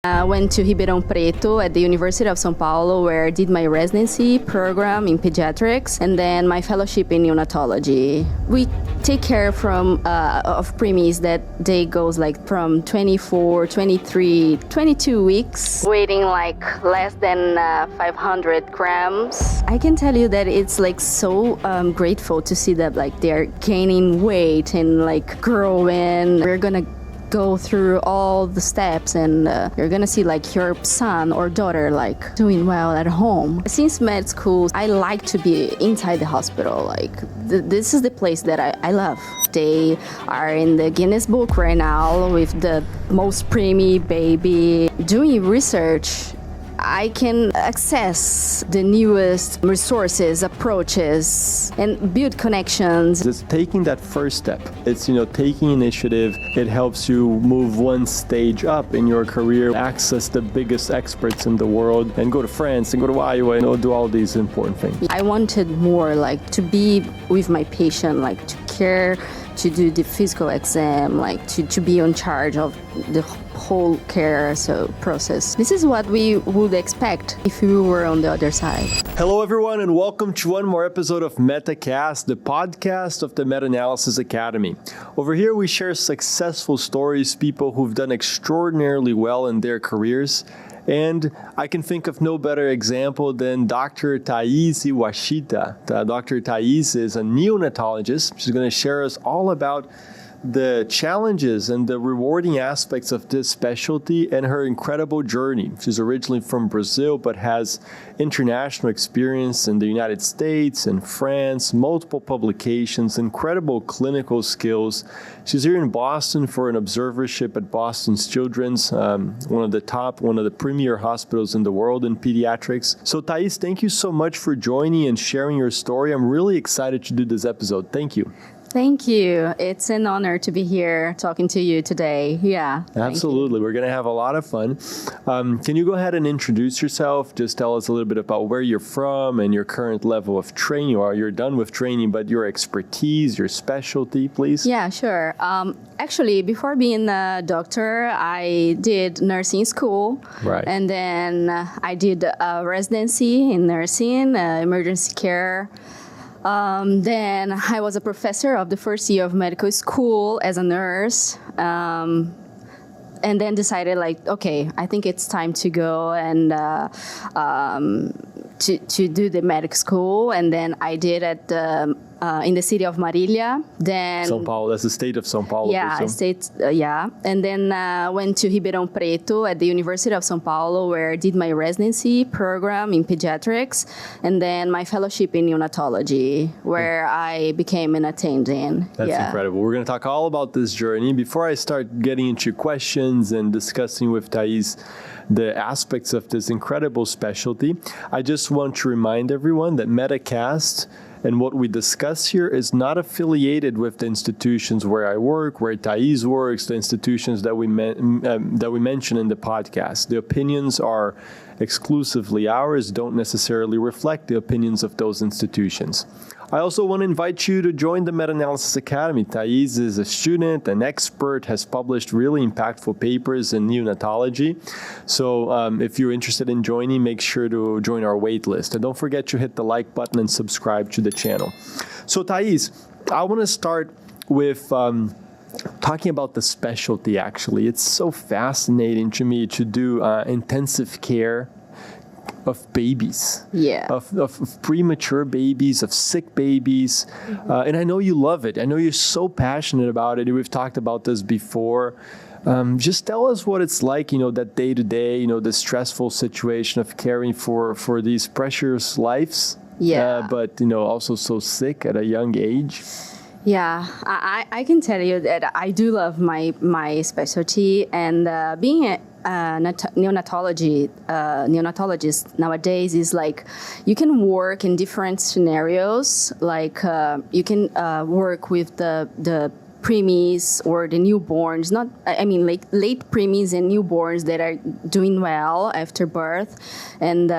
I went to Ribeirão Preto at the University of São Paulo, where I did my residency program in pediatrics and then my fellowship in neonatology. We take care of preemies that they goes like from 24, 23, 22 weeks, weighing like less than 500 grams. I can tell you that it's like so grateful to see that like they're gaining weight and like growing. We're gonna go through all the steps and you're gonna see like your son or daughter like doing well at home. Since med school, I like to be inside the hospital. Like this is the place that I love. They are in the Guinness Book right now with the most preemie baby. Doing research, I can access the newest resources, approaches, and build connections. It's taking that first step. It's, taking initiative. It helps you move one stage up in your career, access the biggest experts in the world, and go to France and go to Iowa and do all these important things. I wanted more like to be with my patient, like to care, to do the physical exam, like to be in charge of the whole care process. This is what we would expect if we were on the other side. Hello everyone and welcome to one more episode of MetaCast, the podcast of the Meta-Analysis Academy. Over here we share successful stories, people who've done extraordinarily well in their careers. And I can think of no better example than Dr. Thais Iwashita. Dr. Thais is a neonatologist. She's going to share us all about the challenges and the rewarding aspects of this specialty and her incredible journey. She's originally from Brazil, but has international experience in the United States and France, multiple publications, incredible clinical skills. She's here in Boston for an observership at Boston's Children's, one of the premier hospitals in the world in pediatrics. So Thais, thank you so much for joining and sharing your story. I'm really excited to do this episode. Thank you. Thank you. It's an honor to be here talking to you today. Yeah. Absolutely. We're going to have a lot of fun. Can you go ahead and introduce yourself? Just tell us a little bit about where you're from and your current level of training, or you're done with training, but your expertise, your specialty, please. Yeah, sure. Actually, before being a doctor, I did nursing school. Right. And then I did a residency in nursing, emergency care. Then I was a professor of the first year of medical school as a nurse, and then decided okay, I think it's time to go and to do the medical school, and then I did at in the city of Marília. Then São Paulo, that's the state of São Paulo. Yeah, and then went to Ribeirão Preto at the University of São Paulo, where I did my residency program in pediatrics, and then my fellowship in neonatology, where I became an attending. That's incredible. We're going to talk all about this journey. Before I start getting into questions and discussing with Thais the aspects of this incredible specialty, I just want to remind everyone that MetaCast and what we discuss here is not affiliated with the institutions where I work, where Thais works, the institutions that we mention in the podcast. The opinions are exclusively ours, don't necessarily reflect the opinions of those institutions. I also want to invite you to join the Meta-Analysis Academy. Thais is a student, an expert, has published really impactful papers in neonatology. So if you're interested in joining, make sure to join our wait list. And don't forget to hit the like button and subscribe to the channel. So Thais, I want to start with talking about the specialty, actually. It's so fascinating to me to do intensive care of babies, of premature babies, of sick babies. And I know you love it. I know you're so passionate about it. We've talked about this before. Just tell us what it's like, that day to day, the stressful situation of caring for these precious lives. Yeah. But, also so sick at a young age. Yeah, I can tell you that I do love my specialty, and being a neonatologist nowadays is like you can work in different scenarios. Like you can work with the preemies or the newborns, like late preemies and newborns that are doing well after birth, and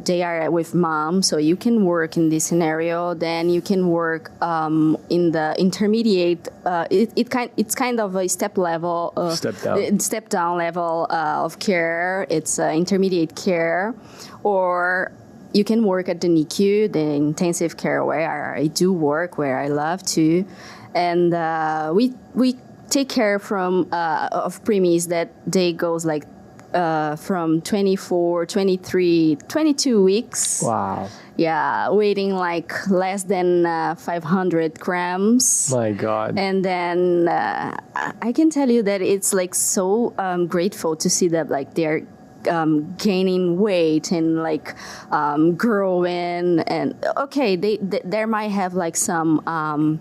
they are with mom. So you can work in this scenario. Then you can work in the intermediate. It's kind of a step down level of care. It's intermediate care, or you can work at the NICU, the intensive care, where I do work, where I love to. And we take care of preemies that they goes like from 24, 23, 22 weeks. Wow. Yeah, weighing like less than 500 grams. My God. And then I can tell you that it's like so grateful to see that like they're gaining weight and like growing. And okay, there might have like some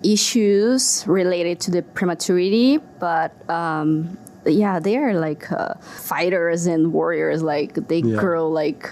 issues related to the prematurity, but yeah, they are like fighters and warriors. Like they grow like.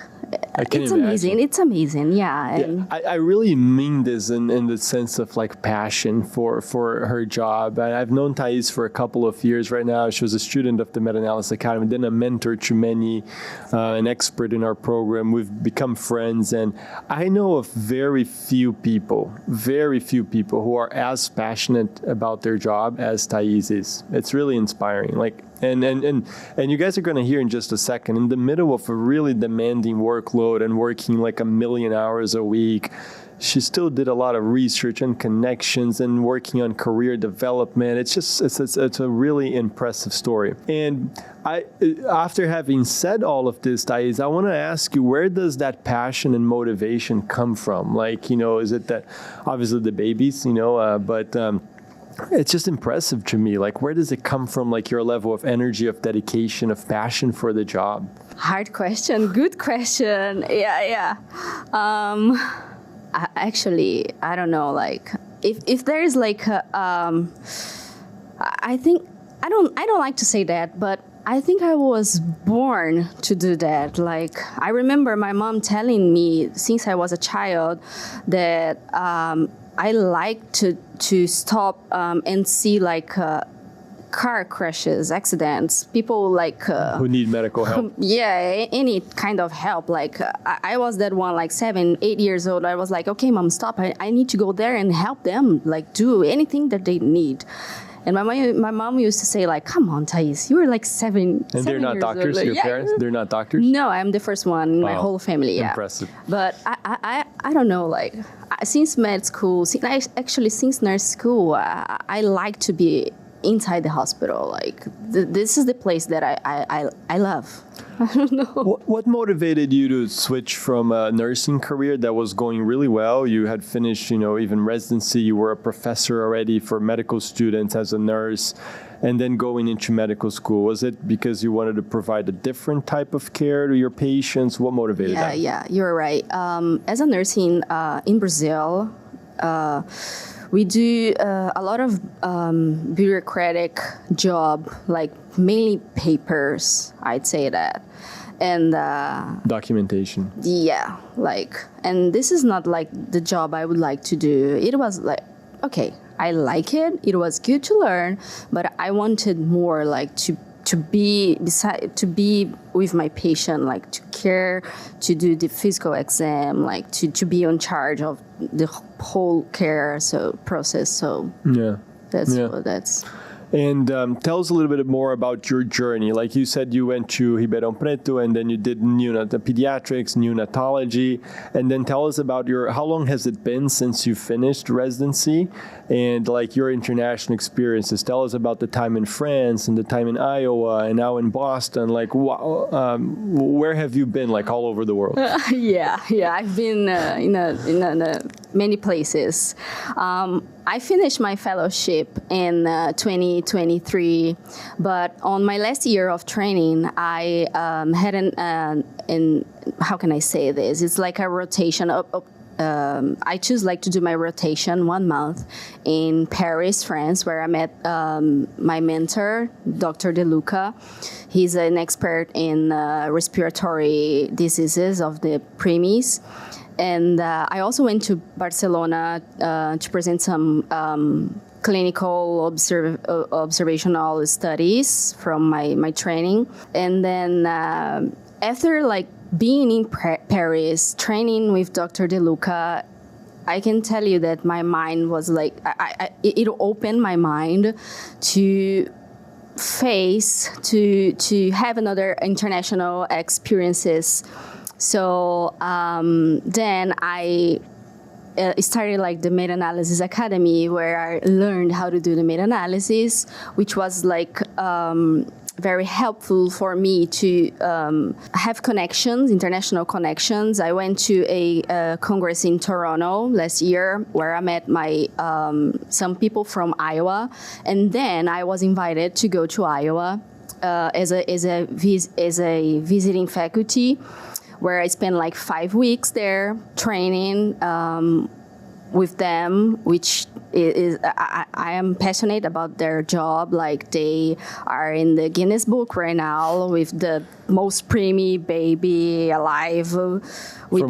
It's amazing. It's amazing. Yeah. And I really mean this in the sense of like passion for her job. I've known Thais for a couple of years right now. She was a student of the Meta-Analysis Academy, then a mentor to many, an expert in our program. We've become friends, and I know of very few people who are as passionate about their job as Thais is. It's really inspiring. Like, and you guys are going to hear in just a second, in the middle of a really demanding workload and working like 1 million hours a week, she still did a lot of research and connections and working on career development. It's a really impressive story. And after having said all of this, Thais, I want to ask you, where does that passion and motivation come from? Like, is it that obviously the babies, but it's just impressive to me. Like, where does it come from? Like your level of energy, of dedication, of passion for the job? Hard question. Good question. Yeah. Actually, I don't know. Like, if there is like, I think I don't like to say that, but I think I was born to do that. Like, I remember my mom telling me since I was a child that I like to stop and see like car crashes, accidents, people like who need medical help. Yeah, any kind of help. Like I was that one, like 7, 8 years old. I was like, okay, mom, stop. I need to go there and help them, like do anything that they need. And my mom used to say, like, come on, Thais, you were like 7 And they're not doctors, old. your parents? They're not doctors? No, I'm the first one in my whole family, yeah. Impressive. But I don't know, like, since med school, since nurse school, I like to be inside the hospital. Like, this is the place that I love. I don't know. What motivated you to switch from a nursing career that was going really well? You had finished, even residency. You were a professor already for medical students as a nurse, and then going into medical school. Was it because you wanted to provide a different type of care to your patients? What motivated that? Yeah, you're right. As a nurse in Brazil, we do a lot of bureaucratic job, like mainly papers, I'd say that. And documentation. Yeah, and this is not like the job I would like to do. It was like, okay, I like it. It was good to learn, but I wanted more, like to be with my patient, like to care, to do the physical exam, like to be in charge of the whole care process. So yeah, that's. And tell us a little bit more about your journey. Like you said, you went to Ribeirão Preto, and then you did pediatrics, neonatology, and then tell us about how long has it been since you finished residency, and like your international experiences. Tell us about the time in France and the time in Iowa and now in Boston. Like, where have you been? Like all over the world? Yeah, I've been in many places. I finished my fellowship in 2023, but on my last year of training, I had how can I say this? It's like a rotation. I choose like to do my rotation 1 month in Paris, France, where I met my mentor, Dr. De Luca. He's an expert in respiratory diseases of the preemies. And I also went to Barcelona to present some clinical observational studies from my training. And then after like being in Paris, training with Dr. De Luca, I can tell you that my mind was like, it opened my mind to have another international experiences. So then I started like the meta-analysis academy, where I learned how to do the meta-analysis, which was like very helpful for me to have connections, international connections. I went to a congress in Toronto last year, where I met some people from Iowa, and then I was invited to go to Iowa as a visiting faculty, where I spent like 5 weeks there training with them, which is I am passionate about their job. Like, they are in the Guinness Book right now with the most preemie baby alive. From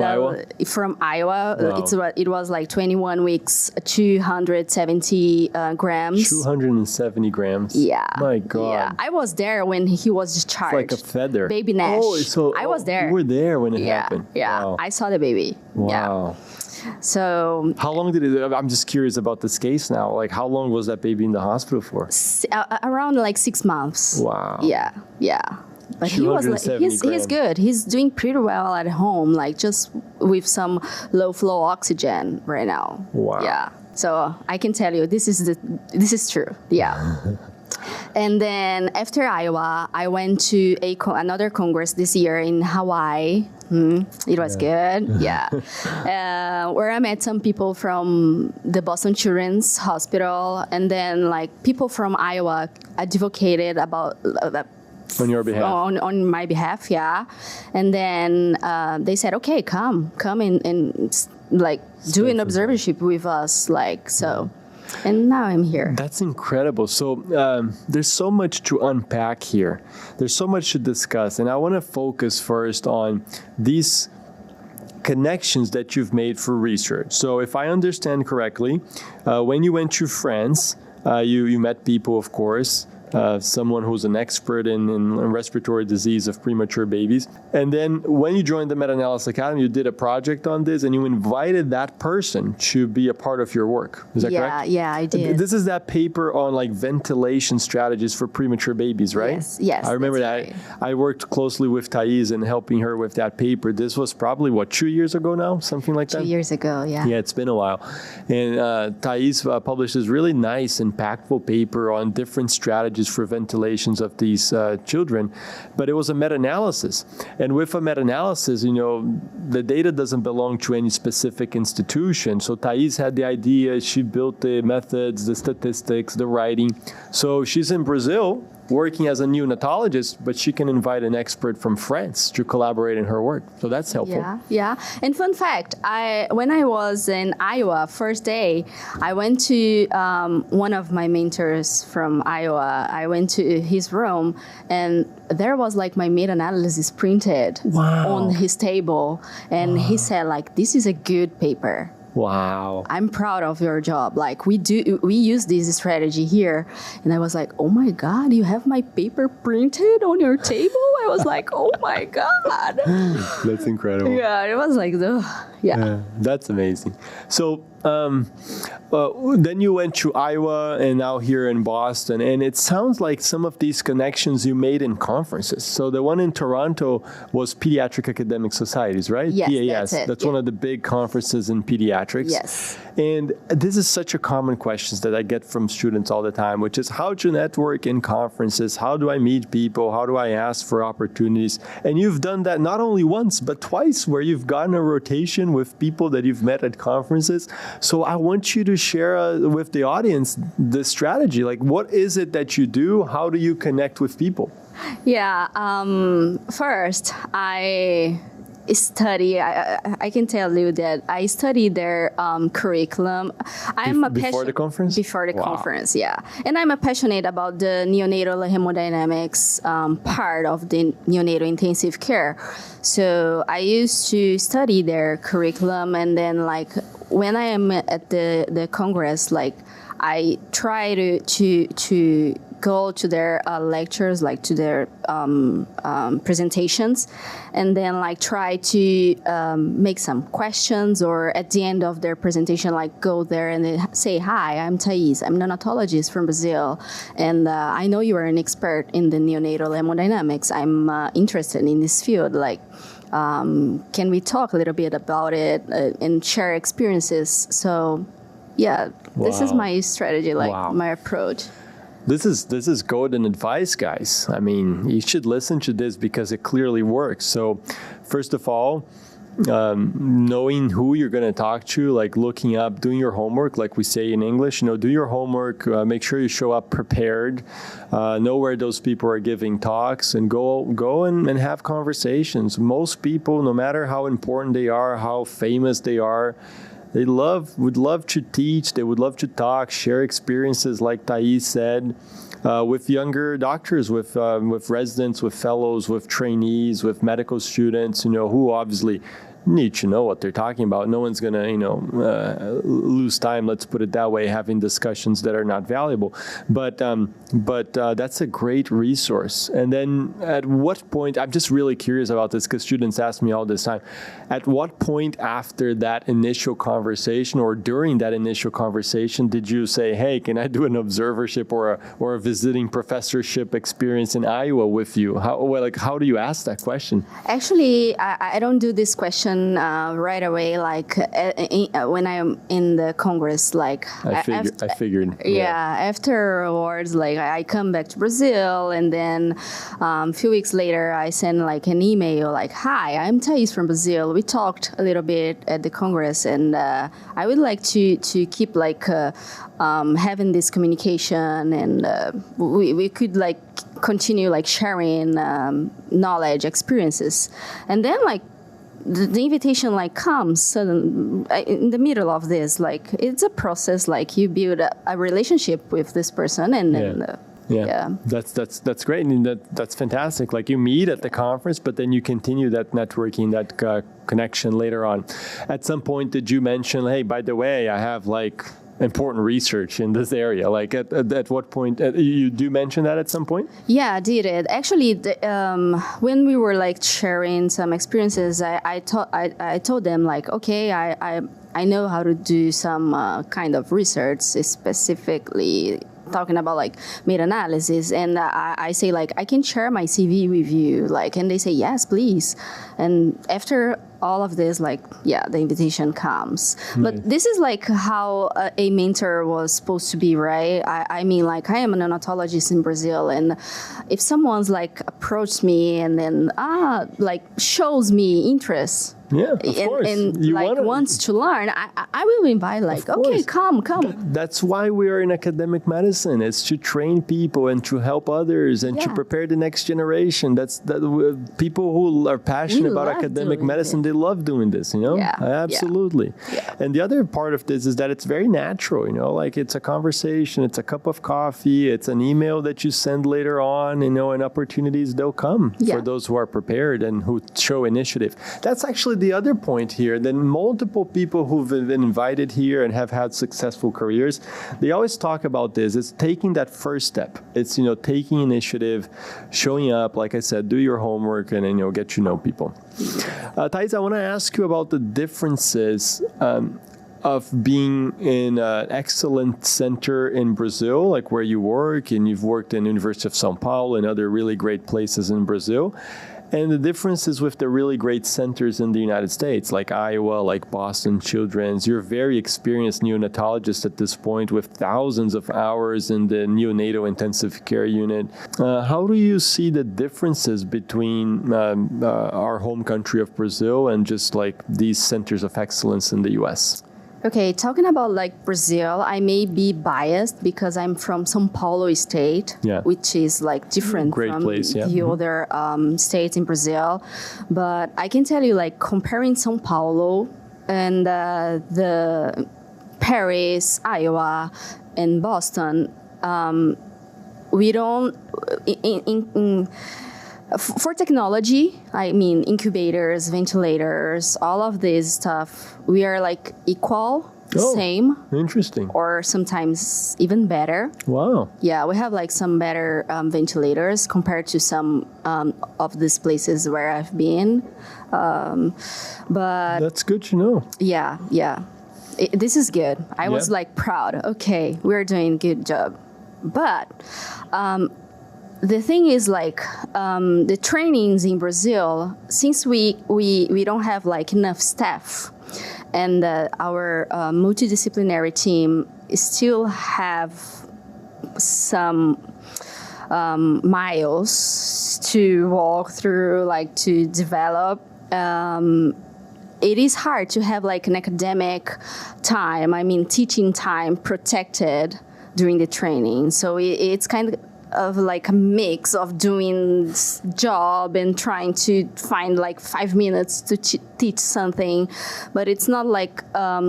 Iowa? From Iowa. Wow. It was like 21 weeks, 270 grams. 270 grams? Yeah. My God. Yeah. I was there when he was discharged. It's like a feather. Baby Nash. Oh, so I was there. You were there when it happened? Yeah. Wow. I saw the baby. Wow. Yeah. So how long did it? I'm just curious about this case now. Like, how long was that baby in the hospital for? Around like 6 months. Wow. Yeah. But he was like, he's good. He's doing pretty well at home, like just with some low flow oxygen right now. Wow. Yeah. So I can tell you, this is true. Yeah. And then after Iowa, I went to another congress this year in Hawaii. It was good, yeah. Where I met some people from the Boston Children's Hospital, and then like people from Iowa advocated about on your behalf. On my behalf, yeah. And then they said, okay, come and like do an observership with us, like so. And now I'm here. That's incredible. So there's so much to unpack here. There's so much to discuss. And I want to focus first on these connections that you've made for research. So if I understand correctly, when you went to France, you met people, of course, someone who's an expert in respiratory disease of premature babies. And then when you joined the Meta-Analysis Academy, you did a project on this, and you invited that person to be a part of your work. Is that correct? Yeah, I did. This is that paper on like ventilation strategies for premature babies, right? Yes. I remember that. Right. I worked closely with Thais and helping her with that paper. This was probably, 2 years ago now? Something like that? 2 years ago, yeah. Yeah, it's been a while. And Thais published this really nice, impactful paper on different strategies for ventilations of these children, but it was a meta-analysis. And with a meta-analysis, the data doesn't belong to any specific institution. So Thais had the idea, she built the methods, the statistics, the writing. So she's in Brazil working as a neonatologist, but she can invite an expert from France to collaborate in her work. So that's helpful. Yeah. And fun fact, when I was in Iowa, first day, I went to one of my mentors from Iowa. I went to his room, and there was like my meta-analysis printed on his table. And he said, like, this is a good paper. Wow. I'm proud of your job. Like, we use this strategy here. And I was like, oh my God, you have my paper printed on your table? I was like, oh my God. That's incredible. Yeah, it was like, yeah. That's amazing. So then you went to Iowa and now here in Boston. And it sounds like some of these connections you made in conferences. So the one in Toronto was Pediatric Academic Societies, right? Yes, PAS. That's one of the big conferences in pediatrics. Yes. And this is such a common question that I get from students all the time, which is how to network in conferences? How do I meet people? How do I ask for opportunities? And you've done that not only once, but twice, where you've gotten a rotation with people that you've met at conferences. So I want you to share with the audience the strategy. Like, what is it that you do? How do you connect with people? Yeah. First, I can tell you that I studied their curriculum. Before the conference? Before the conference, yeah. And I'm passionate about the neonatal hemodynamics part of the neonatal intensive care. So I used to study their curriculum, and then like when I am at the congress, like I try to go to their lectures, like to their presentations, and then like try to make some questions, or at the end of their presentation, like go there and then say, hi, I'm Thais, I'm a neonatologist from Brazil, and I know you are an expert in the neonatal hemodynamics. I'm interested in this field. Like, can we talk a little bit about it and share experiences? So, yeah, this is my strategy, like my approach. This is golden advice, guys. I mean, you should listen to this because it clearly works. So, first of all, knowing who you're going to talk to, like looking up, doing your homework, like we say in English, do your homework, make sure you show up prepared, know where those people are giving talks, and go and have conversations. Most people, no matter how important they are, how famous they are, they would love to teach, they would love to talk, share experiences, like Thais said, with younger doctors, with residents, with fellows, with trainees, with medical students, who obviously need to know what they're talking about. No one's going to, lose time, let's put it that way, having discussions that are not valuable. But that's a great resource. And then at what point, I'm just really curious about this because students ask me all this time, at what point after that initial conversation or during that initial conversation did you say, hey, can I do an observership or a visiting professorship experience in Iowa with you? How do you ask that question? Actually, I don't do this question right away, like when I'm in the Congress, like I figured. Yeah, afterwards, like I come back to Brazil, and then a few weeks later, I send like an email, like, "Hi, I'm Thais from Brazil. We talked a little bit at the Congress, and I would like to keep like having this communication, and we could like continue like sharing knowledge, experiences, and then like." The invitation like comes sudden in the middle of this. Like it's a process. Like you build a relationship with this person, and then that's great. And that's fantastic. Like you meet at the conference, but then you continue that networking, that connection later on. At some point, did you mention, hey, by the way, I have like important research in this area? Like at what point you do mention that at some point? Yeah, I did it actually. When we were like sharing some experiences, I told them like, okay, I know how to do some kind of research, specifically talking about like meta-analysis, and I say like, I can share my CV with you, like, and they say yes, please. And after all of this, like, yeah, the invitation comes. Nice. But this is like how a mentor was supposed to be, right? I mean, like, I am a neonatologist in Brazil, and if someone's like approached me and then like shows me interest, yeah, of course. And like wants to learn, I will invite, like, okay, come. That's why we are in academic medicine. It's to train people and to help others and to prepare the next generation. That's people who are passionate about academic medicine. They love doing this, Yeah. Absolutely. Yeah. And the other part of this is that it's very natural, like it's a conversation, it's a cup of coffee, it's an email that you send later on, and opportunities, they'll come for those who are prepared and who show initiative. That's actually the other point here. Then multiple people who've been invited here and have had successful careers, they always talk about this. It's taking that first step. It's, taking initiative, showing up, like I said, do your homework, and then, get to know people. Thais, I want to ask you about the differences of being in an excellent center in Brazil, like where you work, and you've worked in University of São Paulo and other really great places in Brazil, and the differences with the really great centers in the United States, like Iowa, like Boston Children's. You're a very experienced neonatologist at this point with thousands of hours in the neonatal intensive care unit. How do you see the differences between our home country of Brazil and just like these centers of excellence in the U.S.? Okay, talking about like Brazil, I may be biased because I'm from São Paulo state, which is like different from the other states in Brazil. But I can tell you, like, comparing São Paulo and the Paris, Iowa, and Boston, we don't for technology, I mean, incubators, ventilators, all of this stuff, we are like equal same Interesting. or sometimes even better. Wow. Yeah, we have like some better ventilators compared to some of these places where I've been. But That's good to know. yeah. This is good. I was like proud. Okay, we're doing a good job. But the thing is like the trainings in Brazil, since we don't have like enough staff, and our multidisciplinary team still have some miles to walk through, like to develop. It is hard to have like an academic time, teaching time protected during the training. So it's kind of like a mix of doing job and trying to find like 5 minutes to teach something, but it's not like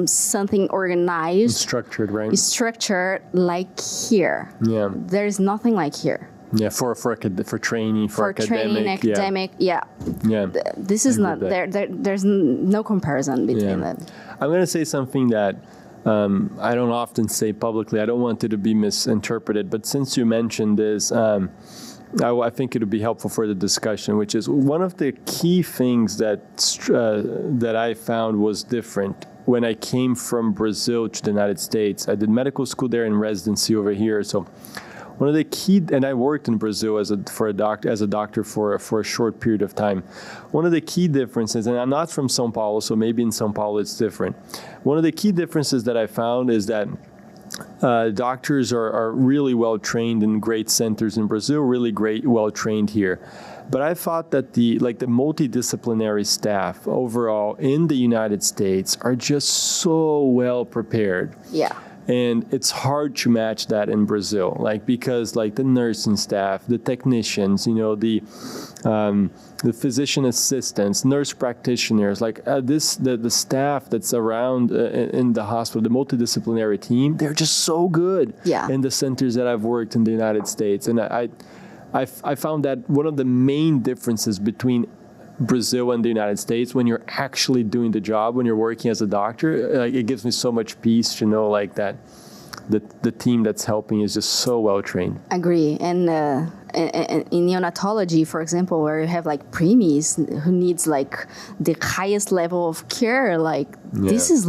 something organized. It's structured, right? It's structured like here. Yeah. There's nothing like here. Yeah, for training, for academic. Training, academic, yeah. This is not there. There's no comparison between them. I'm going to say something that I don't often say publicly. I don't want it to be misinterpreted, but since you mentioned this, I think it would be helpful for the discussion, which is one of the key things that I found was different when I came from Brazil to the United States. I did medical school there and residency over here, so one of the key, and I worked in Brazil as a doctor for a short period of time. One of the key differences, and I'm not from São Paulo, so maybe in São Paulo it's different. One of the key differences that I found is that doctors are really well trained in great centers in Brazil, really well trained here. But I thought that the multidisciplinary staff overall in the United States are just so well prepared. Yeah. And it's hard to match that in Brazil, because the nursing staff, the technicians, the physician assistants, nurse practitioners, the staff that's around in the hospital, the multidisciplinary team, they're just so good in the centers that I've worked in the United States. And I found that one of the main differences between Brazil and the United States, when you're actually doing the job, when you're working as a doctor, it gives me so much peace to know that the team that's helping is just so well trained. Agree. And in neonatology, for example, where you have preemies who needs the highest level of care, this is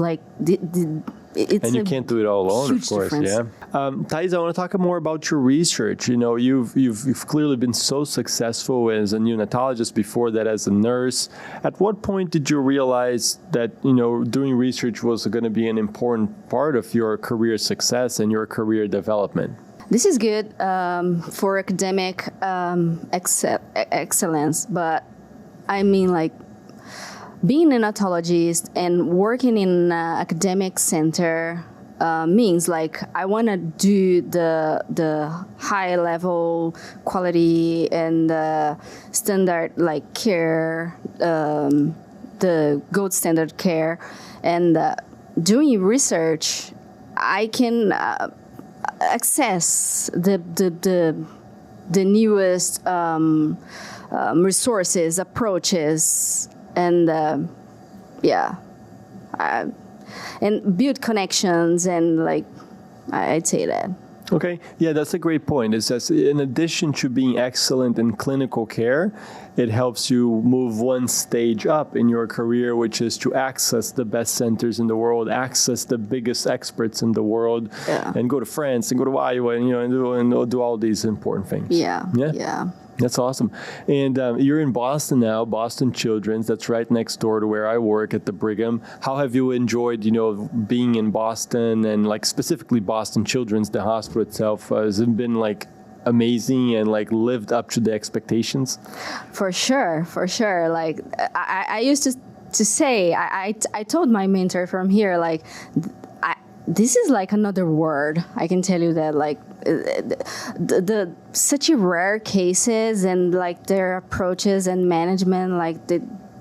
it's and you can't do it all alone, of course. Difference. Yeah. Thais, I want to talk more about your research. You've clearly been so successful as a neonatologist, before that as a nurse. At what point did you realize that doing research was going to be an important part of your career success and your career development? This is good for academic excellence, but being a neonatologist and working in an academic center means I want to do the high level quality and standard care, the gold standard care, and doing research. I can access the newest resources, approaches. And and build connections, and I'd say that. Okay, yeah, that's a great point. It's just, in addition to being excellent in clinical care, it helps you move one stage up in your career, which is to access the best centers in the world, access the biggest experts in the world, and go to France and go to Iowa, and do all these important things. Yeah. That's awesome. And you're in Boston now, Boston Children's. That's right next door to where I work at the Brigham. How have you enjoyed, being in Boston, and specifically Boston Children's, the hospital itself? Has it been amazing and lived up to the expectations? For sure. I used to say, I told my mentor from here, this is another word. I can tell you that such rare cases, and their approaches and management,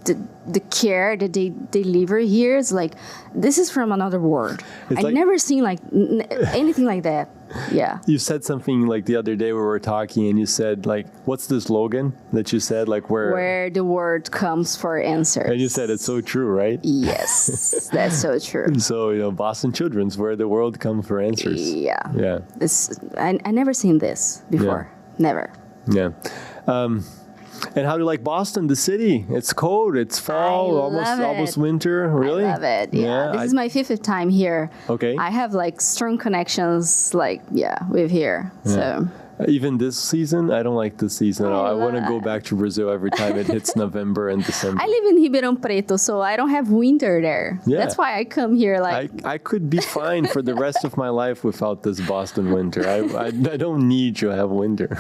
the care that they deliver here is like, this is from another world. I've like, never seen like anything like that. Yeah. You said something like the other day we were talking, and you said like, what's the slogan that you said, like where the word comes for answers. And you said it's so true, right? Yes, that's so true. So, Boston Children's, where the world comes for answers. Yeah. Yeah. I never seen this before. Yeah. Never. Yeah. And how do you like Boston, the city? It's cold. It's fall, almost winter. Really? I love it. Yeah. This is my 5th time here. Okay. I have like strong connections, with here. Yeah. So. Even this season, I don't like this season at all. I want to go back to Brazil every time it hits November and December. I live in Ribeirão Preto, so I don't have winter there. Yeah. That's why I come here. I could be fine for the rest of my life without this Boston winter. I don't need to have winter.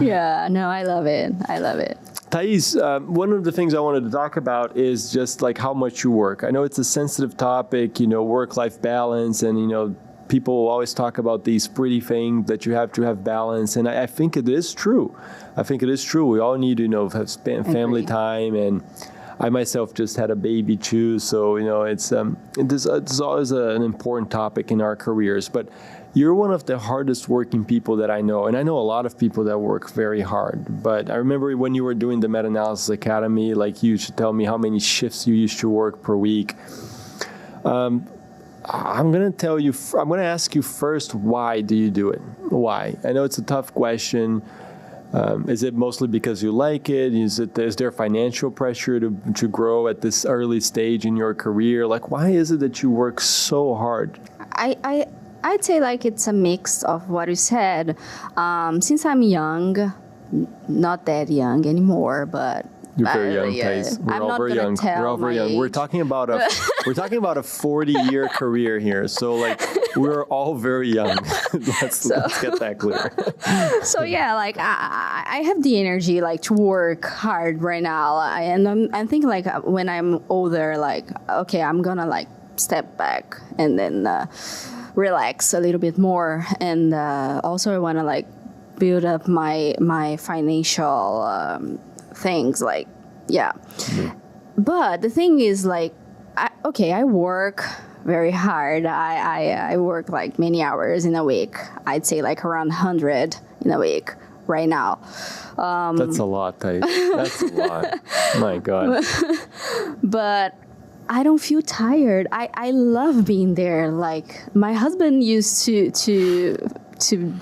Yeah, no, I love it. I love it. Thais, one of the things I wanted to talk about is just like how much you work. I know it's a sensitive topic, work-life balance, and, people always talk about these pretty things that you have to have balance. And I think it is true. We all need to, have spent family time. And I myself just had a baby too. So, it's always an important topic in our careers. But you're one of the hardest working people that I know. And I know a lot of people that work very hard. But I remember when you were doing the Meta-Analysis Academy, like you used to tell me how many shifts you used to work per week. I'm going to ask you first, why do you do it? Why? I know it's a tough question. Is it mostly because you like it? Is there financial pressure to grow at this early stage in your career? Like, why is it that you work so hard? I'd say like it's a mix of what you said. Since I'm young, not that young anymore, but you're very young, Thais. We're all very young. We're all very young. We're talking about a 40-year career here. So like we're all very young. Let's get that clear. So yeah, like I have the energy like to work hard right now, and I'm thinking like when I'm older, like okay, I'm gonna like step back and then relax a little bit more, and also I want to like build up my financial. Things like, yeah. Mm-hmm. But the thing is like, I work very hard. I work like many hours in a week. I'd say like around 100 in a week right now. That's a lot, Thais. That's a lot. My God. But I don't feel tired. I love being there. Like my husband used to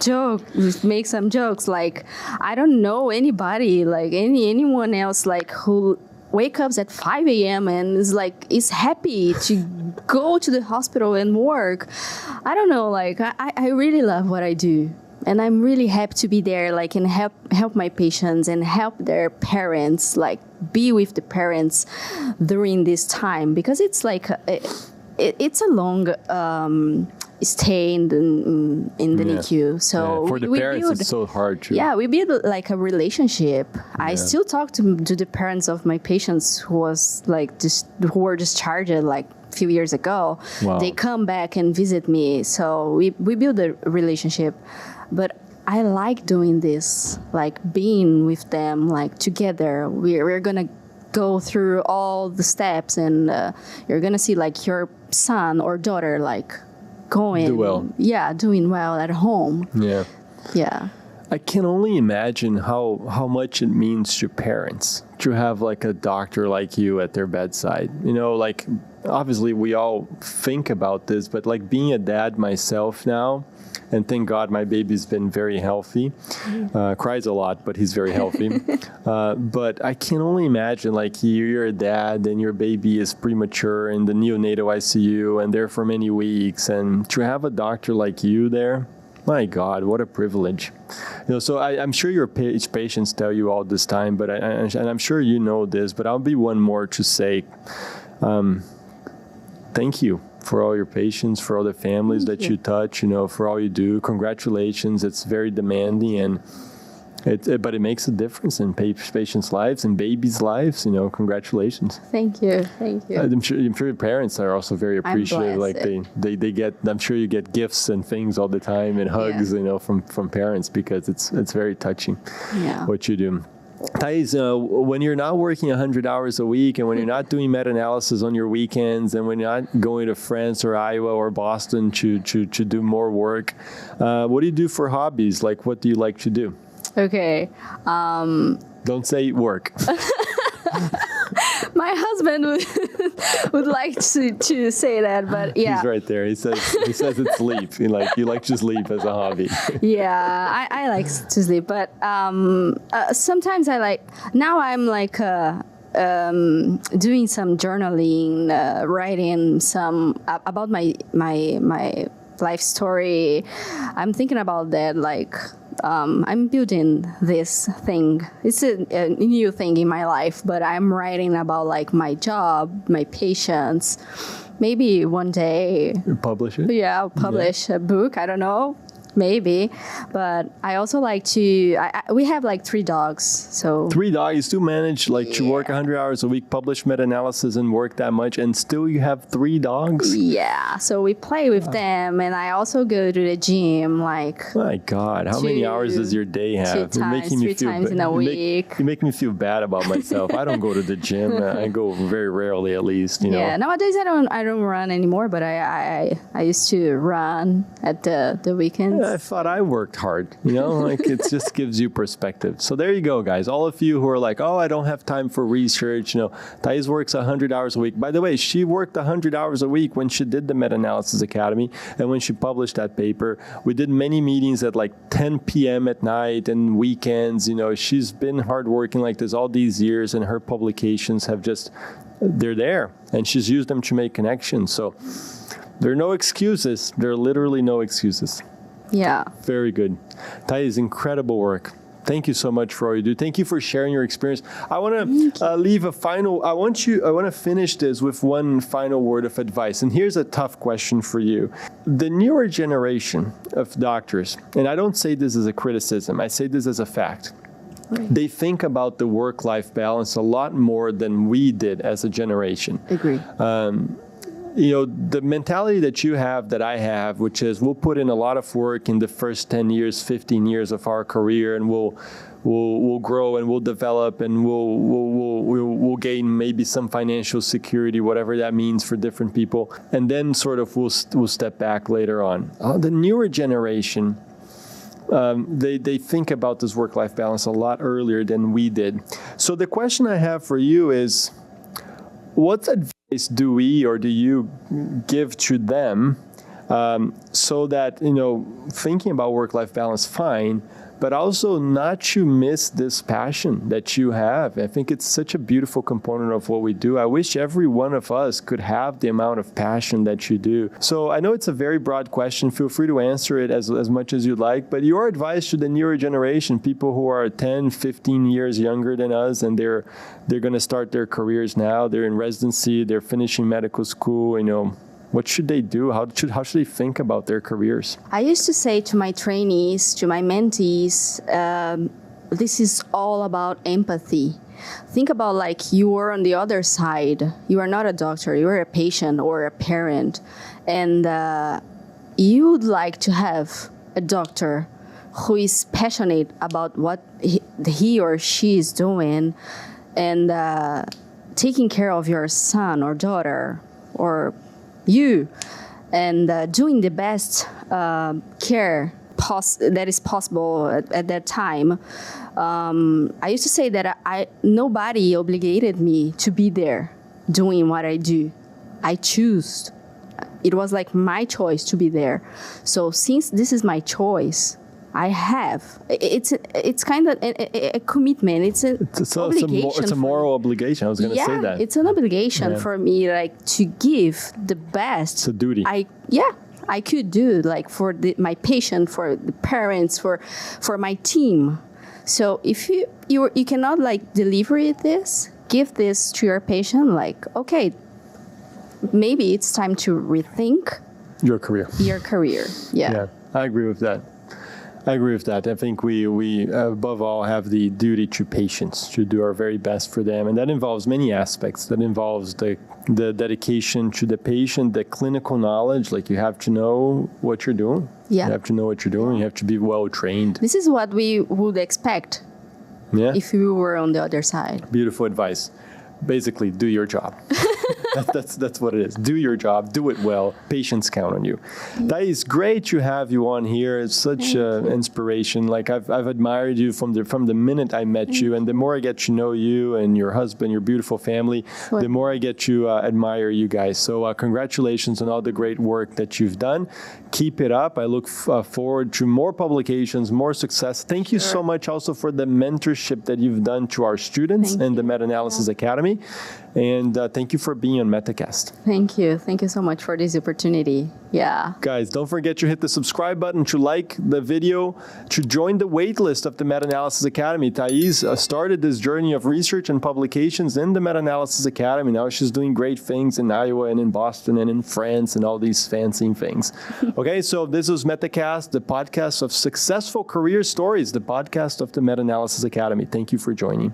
joke, make some jokes. Like I don't know anybody, like anyone else, like who wake up at 5 a.m. and is happy to go to the hospital and work. I don't know. Like I really love what I do, and I'm really happy to be there. Like and help my patients and help their parents. Like be with the parents during this time, because it's like it's a long. Stay in the NICU. So for the parents, it's so hard to. Yeah, we build like a relationship. Yeah. I still talk to the parents of my patients who were discharged like a few years ago. Wow. They come back and visit me. So we build a relationship. But I like doing this, like being with them, like together. We're gonna go through all the steps, and you're gonna see like your son or daughter like. Doing well at home. Yeah. I can only imagine how much it means to parents to have like a doctor like you at their bedside. Like obviously we all think about this, but like being a dad myself now, and thank God my baby's been very healthy. Cries a lot, but he's very healthy. But I can only imagine like you're a dad and your baby is premature in the neonatal ICU and there for many weeks. And to have a doctor like you there, my God, what a privilege. So I'm sure your patients tell you all this time, but and I'm sure you know this, but I'll be one more to say, thank you. For all your patients, for all the families that you touch, for all you do. Congratulations. It's very demanding, but it makes a difference in patients' lives and babies' lives. Congratulations. Thank you. I'm sure your parents are also very appreciative. Like they get. I'm sure you get gifts and things all the time and hugs, from parents, because it's very touching. What you do. Thais, when you're not working 100 hours a week and when you're not doing meta-analysis on your weekends and when you're not going to France or Iowa or Boston to do more work, what do you do for hobbies? Like, what do you like to do? Okay. Don't say work. My husband would like to say that, but yeah. He's right there. He says it's sleep. You like to sleep as a hobby. Yeah, I like to sleep, but sometimes I like. Now I'm like doing some journaling, writing some about my life story. I'm thinking about that, like. I'm building this thing. It's a new thing in my life, but I'm writing about like my job, my patients. Maybe one day. Publish it? Yeah, I'll publish a book. I don't know. Maybe. But I also like to, we have like 3 dogs. So 3 dogs, you still manage to work 100 hours a week, publish meta-analysis and work that much, and still you have 3 dogs? Yeah. So we play with them, and I also go to the gym like. My God, how many hours does your day have? 2 times, 3 times in a week. You make me feel bad about myself. I don't go to the gym. I go very rarely, at least. Yeah. Nowadays I don't run anymore, but I used to run at the weekends. I thought I worked hard, it just gives you perspective. So there you go, guys. All of you who are like, oh, I don't have time for research. Thais works 100 hours a week. By the way, she worked 100 hours a week when she did the Meta-Analysis Academy and when she published that paper. We did many meetings at like 10 p.m. at night and weekends. She's been hardworking like this all these years, and her publications they're there, and she's used them to make connections. So there are no excuses. There are literally no excuses. Yeah. Very good. Thais, incredible work. Thank you so much for all you do. Thank you for sharing your experience. I want to leave a final, I want to finish this with one final word of advice. And here's a tough question for you. The newer generation of doctors, and I don't say this as a criticism, I say this as a fact. Right. They think about the work-life balance a lot more than we did as a generation. Agree. The mentality that you have, that I have, which is we'll put in a lot of work in the first 10 years, 15 years of our career, and we'll grow and we'll develop and we'll gain maybe some financial security, whatever that means for different people, and then sort of we'll step back later on. The newer generation, they think about this work-life balance a lot earlier than we did. So the question I have for you is, what advice do we or do you give to them so that, thinking about work-life balance, fine, but also not to miss this passion that you have? I think it's such a beautiful component of what we do. I wish every one of us could have the amount of passion that you do. So I know it's a very broad question. Feel free to answer it as much as you'd like, but your advice to the newer generation, people who are 10, 15 years younger than us, and they're going to start their careers now, they're in residency, they're finishing medical school, what should they do? How should they think about their careers? I used to say to my trainees, to my mentees, this is all about empathy. Think about like you are on the other side. You are not a doctor. You are a patient or a parent. And you would like to have a doctor who is passionate about what he or she is doing and taking care of your son or daughter or you, and doing the best care that is possible at that time. I used to say that nobody obligated me to be there doing what I do. I choose. It was like my choice to be there. So since this is my choice, I have. It's kind of a commitment. It's an obligation. It's a moral obligation. I was going to say that. It's an obligation for me, like to give the best. It's a duty. I could do like for my patient, for the parents, for my team. So if you cannot like deliver give this to your patient, like okay, maybe it's time to rethink your career. Yeah. I agree with that. I think we above all have the duty to patients to do our very best for them, and that involves many aspects. That involves the dedication to the patient, the clinical knowledge. Like you have to know what you're doing. Yeah. You have to know what you're doing. You have to be well trained. This is what we would expect Yeah. if you were on the other side. Beautiful advice. Basically, do your job. That's what it is. Do your job. Do it well. Patients count on you. Thais, great to have you on here. It's such an inspiration. Like I've admired you from the minute I met you, and the more I get to know you and your husband, your beautiful family, the more I get to admire you guys. So congratulations on all the great work that you've done. Keep it up. I look forward to more publications, more success. Thank you so much also for the mentorship that you've done to our students in the Meta-Analysis Academy. And thank you for being on MetaCast. Thank you. Thank you so much for this opportunity. Yeah. Guys, don't forget to hit the subscribe button, to like the video, to join the waitlist of the Meta-Analysis Academy. Thais started this journey of research and publications in the Meta-Analysis Academy. Now she's doing great things in Iowa and in Boston and in France and all these fancy things. Okay, so this was MetaCast, the podcast of successful career stories, the podcast of the Meta-Analysis Academy. Thank you for joining.